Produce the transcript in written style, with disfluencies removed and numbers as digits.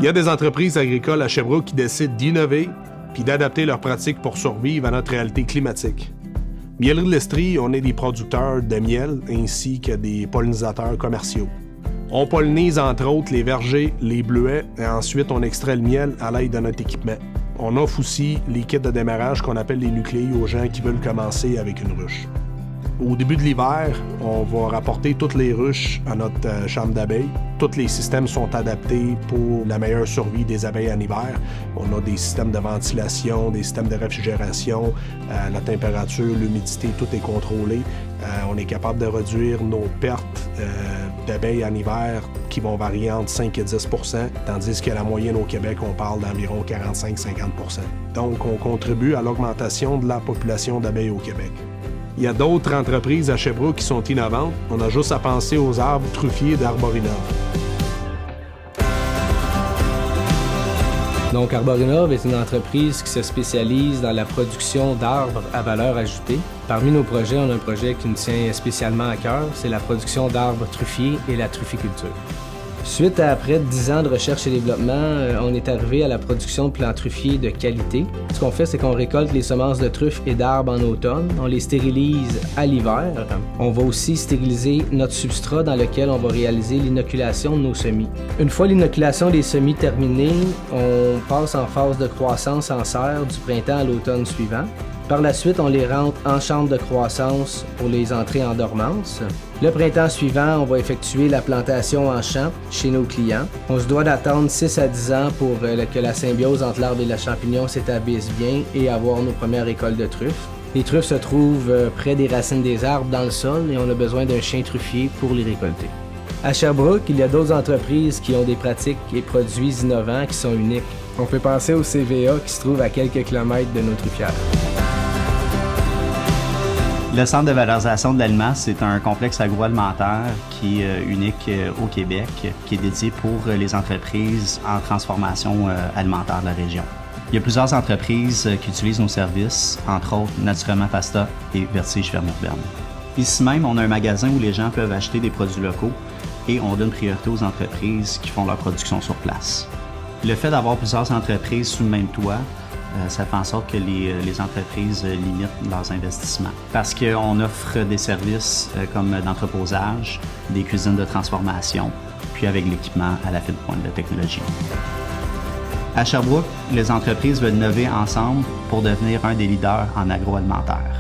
Il y a des entreprises agricoles à Sherbrooke qui décident d'innover puis d'adapter leurs pratiques pour survivre à notre réalité climatique. Mielerie de l'Estrie, on est des producteurs de miel ainsi que des pollinisateurs commerciaux. On pollinise entre autres les vergers, les bleuets et ensuite on extrait le miel à l'aide de notre équipement. On offre aussi les kits de démarrage qu'on appelle les nucléis aux gens qui veulent commencer avec une ruche. Au début de l'hiver, on va rapporter toutes les ruches à notre chambre d'abeilles. Tous les systèmes sont adaptés pour la meilleure survie des abeilles en hiver. On a des systèmes de ventilation, des systèmes de réfrigération, la température, l'humidité, tout est contrôlé. On est capable de réduire nos pertes d'abeilles en hiver qui vont varier entre 5 et 10 %, tandis qu'à la moyenne au Québec, on parle d'environ 45-50 %. Donc, on contribue à l'augmentation de la population d'abeilles au Québec. Il y a d'autres entreprises à Sherbrooke qui sont innovantes. On a juste à penser aux arbres truffiers d'Arborinov. Donc, Arborinov est une entreprise qui se spécialise dans la production d'arbres à valeur ajoutée. Parmi nos projets, on a un projet qui nous tient spécialement à cœur, c'est la production d'arbres truffiers et la trufficulture. Suite à près de 10 ans de recherche et développement, on est arrivé à la production de plants truffiers de qualité. Ce qu'on fait, c'est qu'on récolte les semences de truffes et d'arbres en automne, on les stérilise à l'hiver. On va aussi stériliser notre substrat dans lequel on va réaliser l'inoculation de nos semis. Une fois l'inoculation des semis terminée, on passe en phase de croissance en serre du printemps à l'automne suivant. Par la suite, on les rentre en chambre de croissance pour les entrer en dormance. Le printemps suivant, on va effectuer la plantation en champ chez nos clients. On se doit d'attendre 6 à 10 ans pour que la symbiose entre l'arbre et le champignon s'établisse bien et avoir nos premières récoltes de truffes. Les truffes se trouvent près des racines des arbres dans le sol et on a besoin d'un chien truffier pour les récolter. À Sherbrooke, il y a d'autres entreprises qui ont des pratiques et produits innovants qui sont uniques. On peut penser au CVA qui se trouve à quelques kilomètres de nos truffières. Le Centre de valorisation de l'aliment, c'est un complexe agroalimentaire qui est unique au Québec, qui est dédié pour les entreprises en transformation alimentaire de la région. Il y a plusieurs entreprises qui utilisent nos services, entre autres Naturellement Pasta et Vertige Ferme Urbaine. Ici même, on a un magasin où les gens peuvent acheter des produits locaux et on donne priorité aux entreprises qui font leur production sur place. Le fait d'avoir plusieurs entreprises sous le même toit, ça fait en sorte que les entreprises limitent leurs investissements. Parce qu'on offre des services comme d'entreposage, des cuisines de transformation, puis avec l'équipement à la fine pointe de technologie. À Sherbrooke, les entreprises veulent innover ensemble pour devenir un des leaders en agroalimentaire.